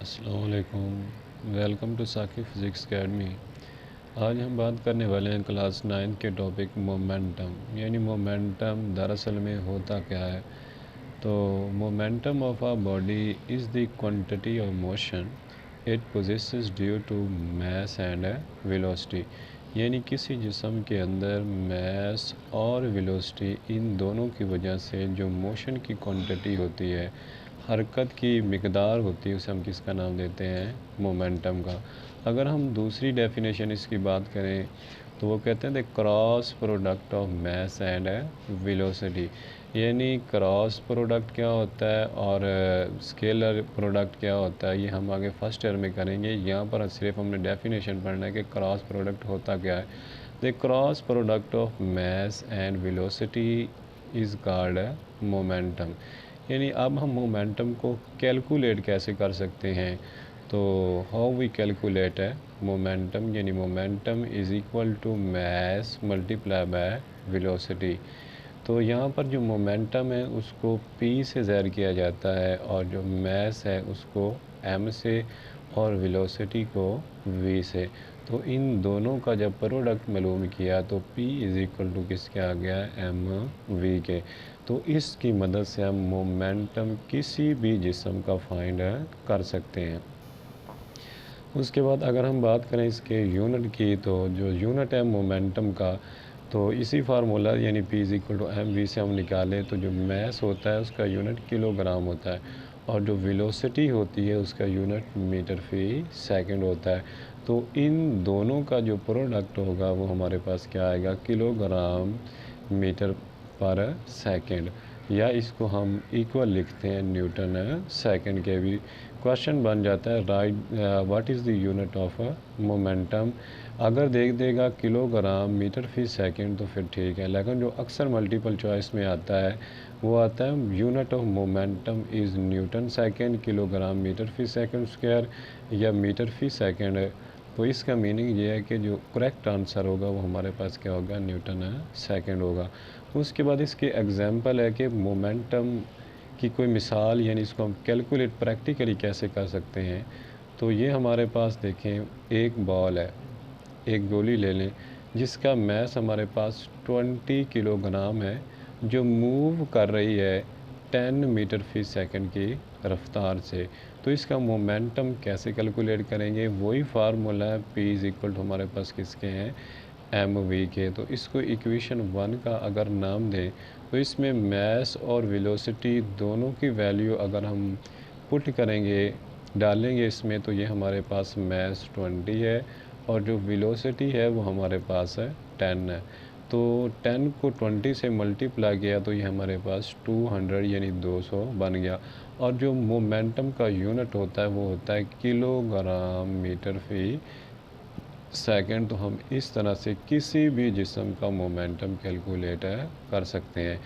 अस्सलाम वालेकुम। Welcome to Saqib physics academy. आज हम बात करने वाले हैं क्लास 9 के टॉपिक मोमेंटम, यानी मोमेंटम दरअसल में होता क्या है। तो momentum of a body is the quantity of motion it possesses due to mass and velocity, यानी किसी जिस्म के अंदर मास और वेलोसिटी इन दोनों की वजह से जो मोशन की क्वांटिटी होती है, हरकत की मिकदार होती है, उसे हम किसका नाम देते हैं? मोमेंटम का। अगर हम दूसरी डेफिनेशन इसकी बात करें तो वो कहते हैं the cross product of mass and velocity, यानी क्रॉस प्रोडक्ट क्या होता है और स्केलर प्रोडक्ट क्या होता है, ये हम आगे फर्स्ट ईयर में करेंगे। यहाँ पर सिर्फ हमने डेफिनेशन पढ़ना है कि क्रॉस प्रोडक्ट होता क्या है। The cross product of mass and velocity is called momentum, यानी अब हम मोमेंटम को कैलकुलेट कैसे कर सकते हैं। तो हाउ वी कैलकुलेट है मोमेंटम, यानी momentum is equal to mass multiply by velocity. तो यहाँ पर जो मोमेंटम है उसको p से ज़ाहिर किया जाता है और जो मास है उसको m से और वेलोसिटी को v से। तो इन दोनों का जब प्रोडक्ट मालूम किया तो p इज़ इक्वल टू किसके आ गया? m v के। तो इसकी मदद से हम मोमेंटम किसी भी जिस्म का फाइंड कर सकते हैं। उसके बाद अगर हम बात करें इसके यूनिट की, तो जो यूनिट है मोमेंटम का, तो इसी फार्मूला यानी p is equal to M V से हम निकालें तो जो मास होता है उसका यूनिट किलोग्राम होता है और जो वेलोसिटी होती है उसका यूनिट मीटर फी सेकंड होता है। तो इन दोनों का जो प्रोडक्ट होगा वो हमारे पास क्या आएगा? किलोग्राम मीटर पर सेकंड, या इसको हम इक्वल लिखते हैं न्यूटन सेकंड के भी। क्वेश्चन बन जाता है right what is the unit of momentum. अगर देख देगा किलोग्राम मीटर फी सेकंड तो फिर ठीक है, लेकिन जो अक्सर मल्टीपल चॉइस में आता है वो आता है unit of momentum is newton second, kilogram metre per second square या मीटर फी सेकंड है। तो इसका मीनिंग ये है कि जो करेक्ट आंसर होगा वो हमारे पास क्या होगा? न्यूटन सेकंड होगा। उसके बाद इसके एग्जांपल है कि मोमेंटम की कोई मिसाल, यानी इसको हम कैलकुलेट प्रैक्टिकली कैसे कर सकते हैं। तो ये हमारे पास देखें, एक बॉल है, एक गोली ले लें जिसका मास हमारे पास 20 किलोग्राम है, जो मूव कर रही है 10 मीटर फी सेकंड की रफ्तार से। तो इसका मोमेंटम कैसे कैलकुलेट करेंगे? वही फार्मूला है, p इज़ इक्वल टू हमारे पास किसके हैं? एम वी के। तो इसको इक्वेशन 1 का अगर नाम दें तो इसमें मास और वेलोसिटी दोनों की वैल्यू अगर हम पुट करेंगे, डालेंगे इसमें, तो ये हमारे पास मास 20 है और जो वेलोसिटी है वो हमारे पास है 10 है। तो 10 को 20 से मल्टीप्लाई किया तो ये हमारे पास 200 यानी 200 बन गया। और जो मोमेंटम का यूनिट होता है वो होता है किलोग्राम मीटर फी सेकंड। तो हम इस तरह से किसी भी जिस्म का मोमेंटम कैलकुलेट कर सकते हैं।